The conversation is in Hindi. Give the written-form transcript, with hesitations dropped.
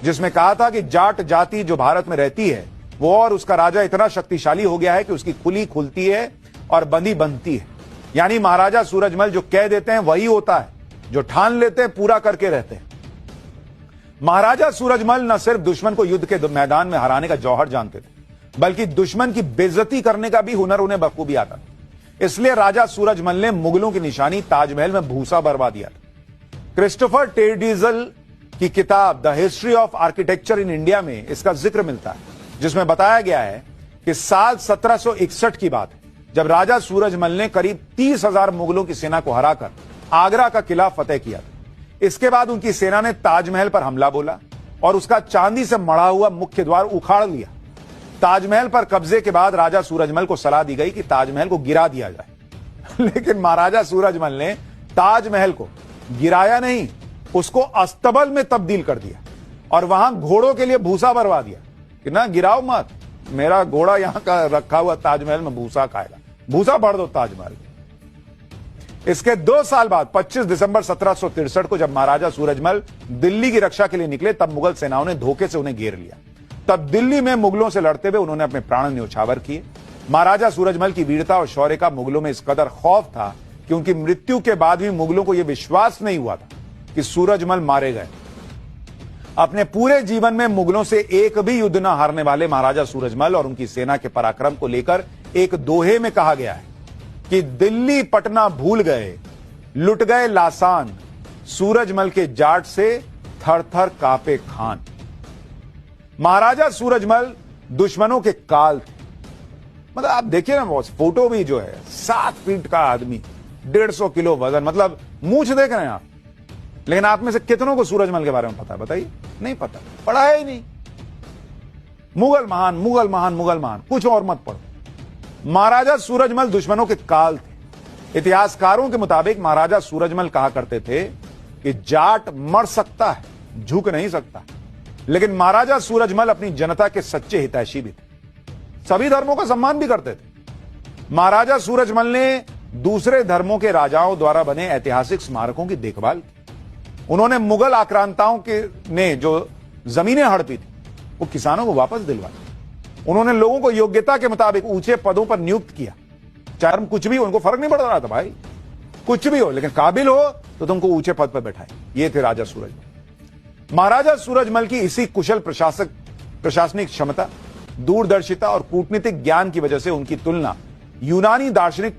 जिसमें कहा था कि जाट जाति जो भारत में रहती है वो और उसका राजा इतना शक्तिशाली हो गया है कि उसकी खुली खुलती है और बंदी बनती है। यानी महाराजा सूरजमल जो कह देते हैं वही होता है, जो ठान लेते हैं पूरा करके रहते हैं। महाराजा सूरजमल न सिर्फ दुश्मन को युद्ध के मैदान में हराने का जौहर जानते थे, बल्कि दुश्मन की बेइज्जती करने का भी हुनर उन्हें बखूबी आता था। इसलिए राजा सूरजमल ने मुगलों की निशानी ताजमहल में भूसा बरवा दिया था। क्रिस्टोफर टेडिजल की किताब the history of architecture in India में इसका जिक्र मिलता है, जिसमें बताया गया है कि साल 1761 की बात है, जब राजा सूरजमल ने करीब 30,000 मुगलों की सेना को हराकर आगरा का किला फतेह किया था। इसके बाद उनकी सेना ने ताजमहल पर हमला बोला और उसका चांदी से मढ़ा हुआ मुख्य द्वार उखाड़ लिया। ताजमहल पर कब्जे के बाद राजा सूरजमल को सलाह दी गई कि ताजमहल को गिरा दिया जाए लेकिन महाराजा सूरजमल ने ताजमहल को गिराया नहीं, उसको अस्तबल में तब्दील कर दिया और वहां घोड़ों के लिए भूसा भरवा दिया कि ना गिराओ मत, मेरा घोड़ा यहां का रखा हुआ ताजमहल में भूसा खाएगा, भूसा भर दो ताजमहल। इसके 2 साल बाद 25 दिसंबर 1763 को जब महाराजा सूरजमल दिल्ली की रक्षा के लिए निकले, तब मुगल सेनाओं ने धोखे से उन्हें घेर लिया। तब दिल्ली में मुगलों से लड़ते हुए उन्होंने अपने प्राण न्योछावर किए। महाराजा सूरजमल की वीरता और शौर्य का मुगलों में इस कदर खौफ था कि उनकी मृत्यु के बाद भी मुगलों को यह विश्वास नहीं हुआ था कि सूरजमल मारे गए। अपने पूरे जीवन में मुगलों से एक भी युद्ध न हारने वाले महाराजा सूरजमल और उनकी सेना के पराक्रम को लेकर एक दोहे में कहा गया है कि दिल्ली पटना भूल गए, लुट गए लासान, सूरजमल के जाट से थर थर कांपे खान। महाराजा सूरजमल दुश्मनों के काल थे। मतलब आप देखिए ना बॉस, फोटो भी जो है 7 फीट का आदमी, 150 किलो वजन, मतलब मूंछ देख रहे हैं आप। लेकिन आप में से कितनों को सूरजमल के बारे में पता है? बताइए, नहीं पता, पढ़ा है ही नहीं। मुगल महान, मुगल महान, मुगल महान, कुछ और मत पढ़ो। महाराजा सूरजमल दुश्मनों के काल थे। इतिहासकारों के मुताबिक महाराजा सूरजमल कहा करते थे कि जाट मर सकता है, झुक नहीं सकता। लेकिन महाराजा सूरजमल अपनी जनता के सच्चे हितैषी भी थे, सभी धर्मों का सम्मान भी करते थे। महाराजा सूरजमल ने दूसरे धर्मों के राजाओं द्वारा बने ऐतिहासिक स्मारकों की देखभाल की। उन्होंने मुगल आक्रांताओं के ने जो जमीनें हड़पी थी वो किसानों को वापस दिलवाई। उन्होंने लोगों को योग्यता के मुताबिक ऊंचे पदों पर नियुक्त किया। चाहे हम कुछ भी हो, उनको फर्क नहीं पड़ रहा था भाई, कुछ भी हो, लेकिन काबिल हो तो तुमको ऊंचे पद पर बैठाए। ये थे राजा सूरजमल। महाराजा सूरजमल की इसी कुशल प्रशासनिक क्षमता, दूरदर्शिता और कूटनीतिक ज्ञान की वजह से उनकी तुलना यूनानी दार्शनिक